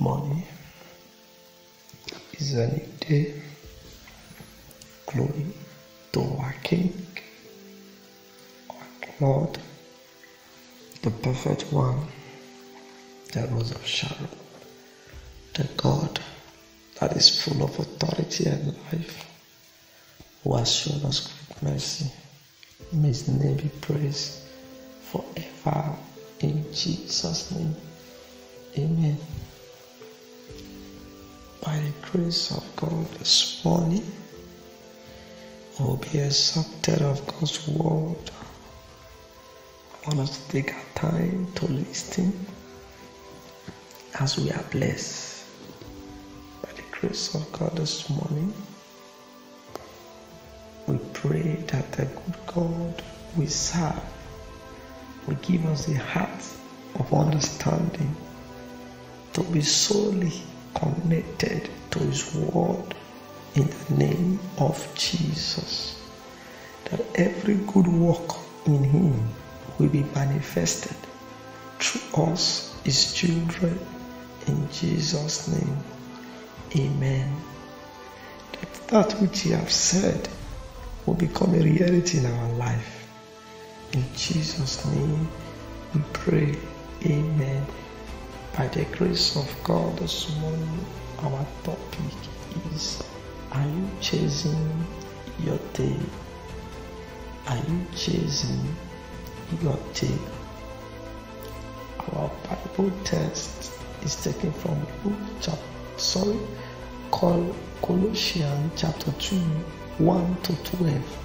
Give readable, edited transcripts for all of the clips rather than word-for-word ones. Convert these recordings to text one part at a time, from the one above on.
morning. It's a new day. Glory to our King, our Lord, the perfect one, the Rose of Sharon, the God that is full of authority and life, who has shown us great mercy. May His name be praised forever in Jesus' name. Amen. By the grace of God this morning, we will be accepted of God's word. I want us to take our time to listen as we are blessed. By the grace of God this morning, we pray that the good God we serve will give us the heart of understanding to be solely connected to His word in the name of Jesus. That every good work in Him will be manifested through us, His children, in Jesus' name. Amen. That which He has said will become a reality in our life. In Jesus' name we pray. Amen. By the grace of God this morning, our topic is: are you chasing your tail? Are you chasing your tail? Our Bible text is taken from Colossians chapter 2, 1 to 12.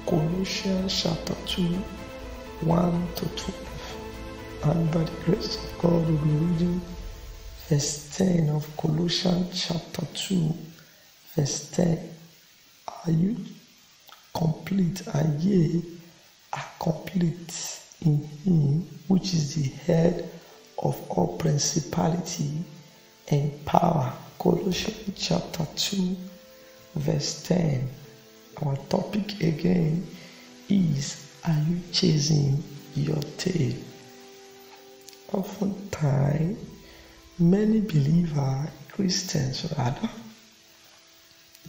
Colossians chapter 2, 1 to 12. And by the grace of God, we'll be reading verse 10 of Colossians chapter 2, verse 10. Are you complete? And ye are complete in Him, which is the head of all principality and power. Colossians chapter 2, verse 10. Our topic again is: are you chasing your tail? Oftentimes, many believers, Christians rather,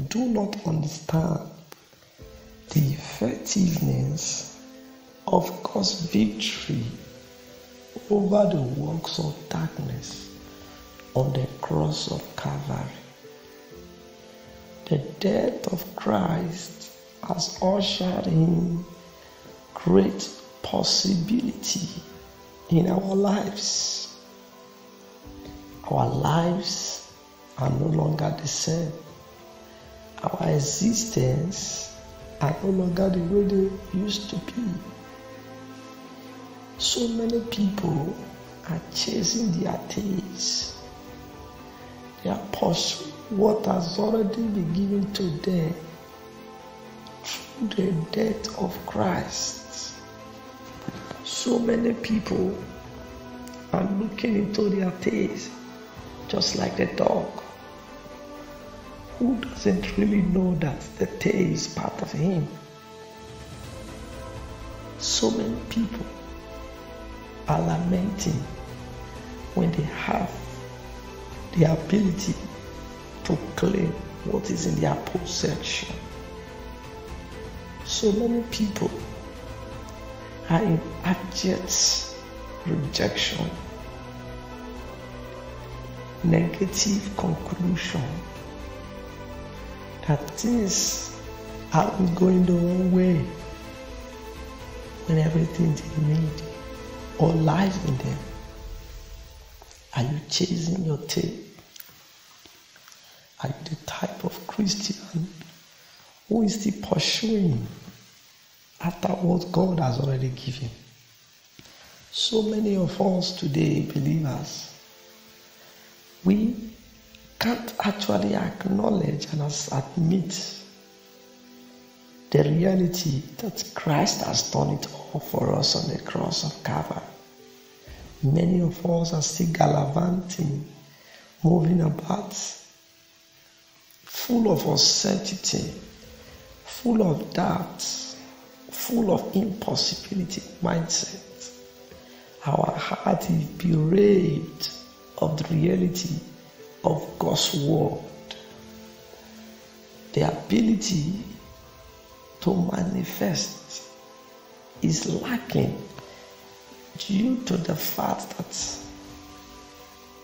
do not understand the effectiveness of God's victory over the works of darkness on the cross of Calvary. The death of Christ has ushered in great possibility in our lives. Our lives are no longer the same. Our existence are no longer the way they used to be. So many people are chasing their tails. They are pursuing what has already been given to them through the death of Christ. So many people are looking into their tails just like the dog, who doesn't really know that the tail is part of him. So many people are lamenting when they have the ability to claim what is in their possession. So many people are in abject rejection, negative conclusion that things aren't going the wrong way when everything they need or lies in them. Are you chasing your tail? Are you the type of Christian who is still pursuing after what God has already given? So many of us today, believers, we can't actually acknowledge and admit the reality that Christ has done it all for us on the cross of Calvary. Many of us are still gallivanting, moving about, full of uncertainty, full of doubts, full of impossibility mindset. Our heart is bereaved of the reality of God's word, the ability to manifest is lacking due to the fact that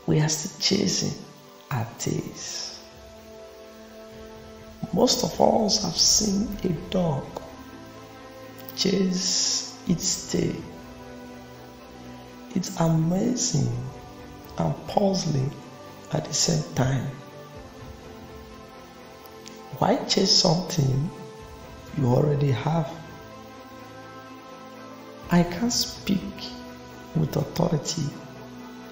we are still chasing our tails. Most of us have seen a dog chase its tail. It's amazing and puzzling at the same time. Why chase something you already have? I can't speak with authority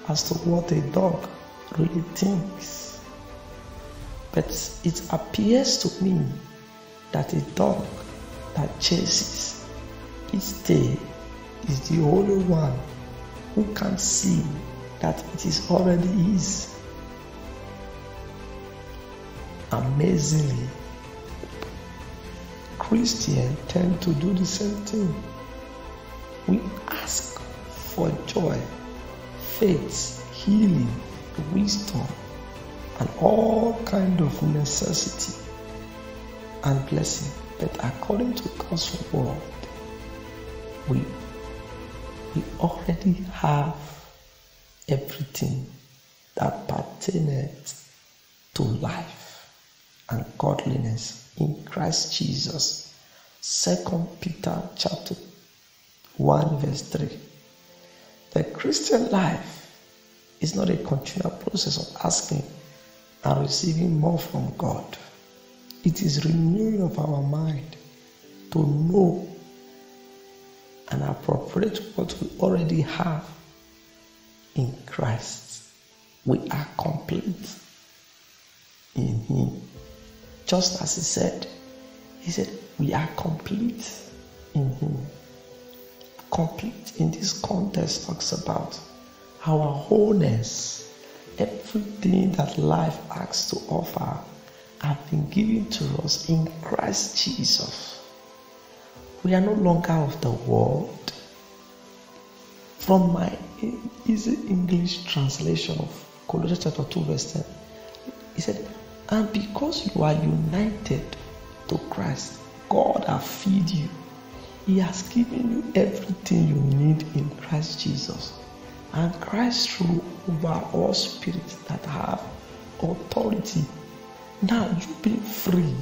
as to what a dog really thinks, but it appears to me that a dog that chases its tail is the only one who can see that it is already his. Amazingly, Christians tend to do the same thing. We ask for joy, faith, healing, wisdom, and all kind of necessity and blessing. But according to God's word, we already have everything that pertains to life and godliness in Christ Jesus. 2 Peter chapter 1 verse 3. The Christian life is not a continual process of asking and receiving more from God. It is renewing of our mind to know and appropriate what we already have in Christ. We are complete in Him. Just as He said, we are complete in Him. Complete in this context talks about our wholeness. Everything that life has to offer have been given to us in Christ Jesus. We are no longer of the world. From my easy English translation of Colossians chapter 2 verse 10, he said, and because you are united to Christ, God has fed you. He has given you everything you need in Christ Jesus. And Christ rule over all spirits that have authority. Now you being freed,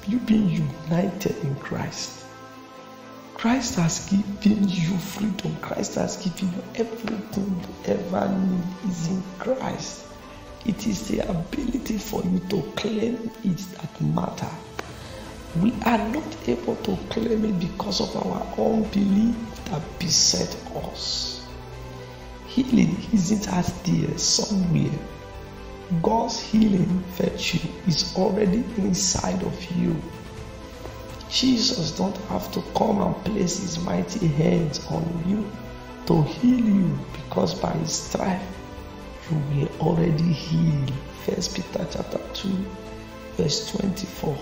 you being united in Christ. Christ has given you freedom. Christ has given you everything you ever need is in Christ. It is the ability for you to claim it that matters. We are not able to claim it because of our unbelief that beset us. Healing isn't out there somewhere. God's healing virtue is already inside of you. Jesus don't have to come and place His mighty hands on you to heal you, because by His stripe you were already healed. 1 Peter chapter 2 verse 24.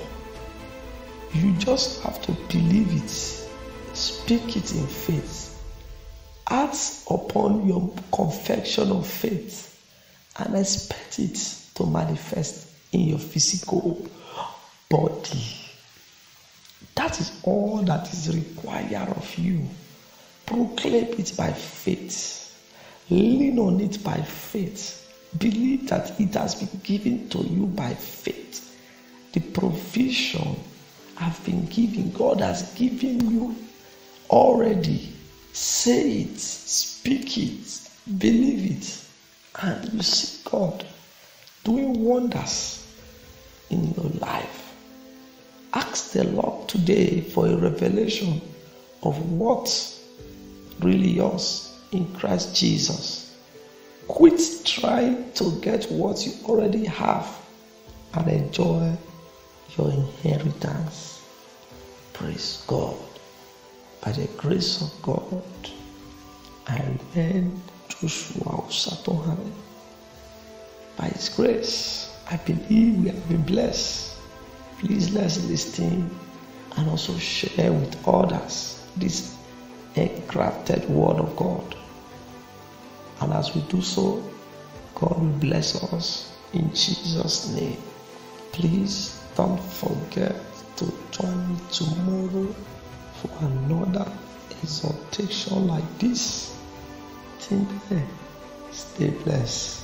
You just have to believe it, speak it in faith, act upon your confession of faith, and expect it to manifest in your physical body. That is all that is required of you. Proclaim it by faith. Lean on it by faith. Believe that it has been given to you by faith. The provision have been given. God has given you already. Say it, speak it, believe it, and you see God doing wonders in your life. Ask the Lord today for a revelation of what's really yours in Christ Jesus. Quit trying to get what you already have and enjoy your inheritance. Praise God. By the grace of God, I remain Joshua Usatohane. By His grace, I believe we have been blessed. Please let's listen and also share with others this crafted word of God. And as we do so, God will bless us in Jesus' name. Please don't forget to join me tomorrow for another exhortation like this. Till then, stay blessed.